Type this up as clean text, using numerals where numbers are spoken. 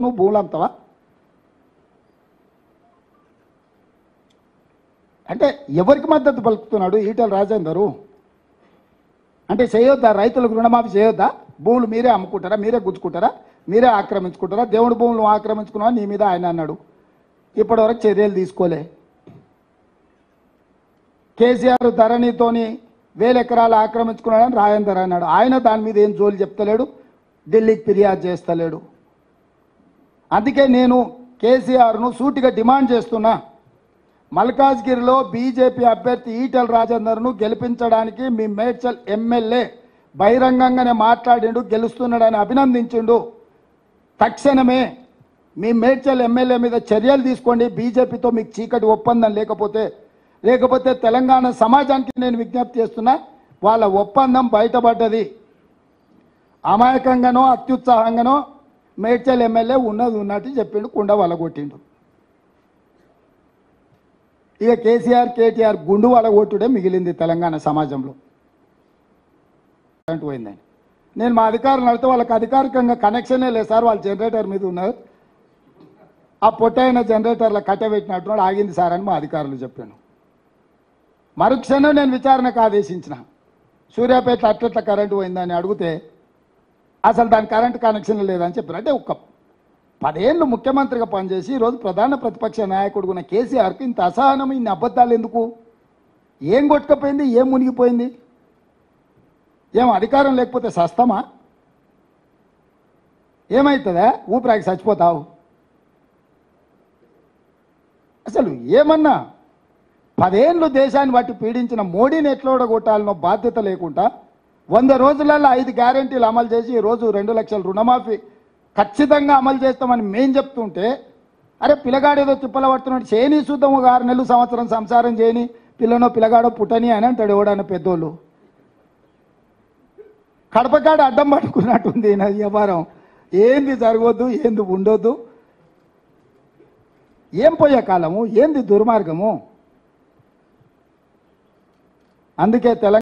నువ్వు భూములు అమ్ముతావా? అంటే ఎవరికి మద్దతు పలుకుతున్నాడు ఈటెల రాజేందరు? అంటే చేయొద్దా? రైతులకు రుణమాఫీ చేయొద్దా? భూములు మీరే అమ్ముకుంటారా? మీరే గుచ్చుకుంటారా? మీరే ఆక్రమించుకుంటారా? దేవుడి భూములు ఆక్రమించుకున్నావా నీ మీద ఆయన అన్నాడు. ఇప్పటివరకు చర్యలు తీసుకోలే. కేసీఆర్ ధరణితోని 1000 ఎకరాలు ఆక్రమించుకున్నాడని రాజేందర్ అన్నాడు. ఆయన దాని మీద ఏం జోలి చెప్తలేడు, ఢిల్లీకి ఫిర్యాదు చేస్తలేడు. అందుకే నేను కేసీఆర్ను సూటిగా డిమాండ్ చేస్తున్నా, మల్కాజ్గిరిలో బీజేపీ అభ్యర్థి ఈటెల రాజేందర్ను గెలిపించడానికి మీ మేడ్చల్ ఎమ్మెల్యే బహిరంగంగానే మాట్లాడిండు, గెలుస్తున్నాడని అభినందించిండు. తక్షణమే మీ మేడ్చల్ ఎమ్మెల్యే మీద చర్యలు తీసుకోండి. బీజేపీతో మీకు చీకటి ఒప్పందం లేకపోతే తెలంగాణ సమాజానికి నేను విజ్ఞప్తి చేస్తున్నా, వాళ్ళ ఒప్పందం బయటపడ్డది. అమాయకంగానో అత్యుత్సాహంగానో మేడ్చల్ ఎమ్మెల్యే ఉన్నట్టు చెప్పిండు, కుండ వలగొట్టిండు. ఇక కేసీఆర్ కేటీఆర్ గుండు వలగొట్టుడే మిగిలింది తెలంగాణ సమాజంలో. పోయిందని నేను మా అధికారులు అడిగితే వాళ్ళకి అధికారికంగా కనెక్షనే లేదు సార్, వాళ్ళు జనరేటర్ మీద ఉన్నారు, ఆ పొట్టైన జనరేటర్ల కట్టబెట్టినట్టు ఆగింది సార్ అని మా అధికారులు చెప్పాను. మరుక్షణం నేను విచారణకు ఆదేశించిన. సూర్యాపేట అట్లట్ల కరెంటు పోయిందని అడిగితే అసలు దాని కరెంటు కనెక్షన్ లేదని చెప్పారు. అంటే ఒక 10 ఏళ్ళు ముఖ్యమంత్రిగా పనిచేసి ఈరోజు ప్రధాన ప్రతిపక్ష నాయకుడు ఉన్న కేసీఆర్కి ఇంత అసహనం, ఇన్ని అబద్ధాలు ఎందుకు? ఏం కొట్టుకపోయింది? ఏం మునిగిపోయింది? ఏం అధికారం లేకపోతే సస్తమా? ఏమవుతుందా? ఊపిరాకి చచ్చిపోతావు? అసలు ఏమన్నా 10 ఏళ్ళు దేశాన్ని బట్టి పీడించిన మోడీని ఎట్లా ఓడగొట్టాలనో బాధ్యత లేకుండా 100 రోజులలో 5 గ్యారెంటీలు అమలు చేసి ఈరోజు 2 లక్షల రుణమాఫీ ఖచ్చితంగా అమలు చేస్తామని మేం చెప్తుంటే, అరే పిల్లగాడు ఏదో తిప్పల పడుతున్నాడు, చేయని చూద్దాం, ఒక 6 నెలలు సంవత్సరం సంసారం చేయని, పిల్లనో పిల్లగాడో పుట్టని అని అంటాడు ఎవడన్న పెద్దోళ్ళు. కడపకాడ అడ్డం పట్టుకున్నట్టుంది నా వ్యవహారం. ఏంది జరగవద్దు, ఏంది ఉండొద్దు, ఏం పోయే కాలము, ఏంది దుర్మార్గము. అందుకే తెలంగాణ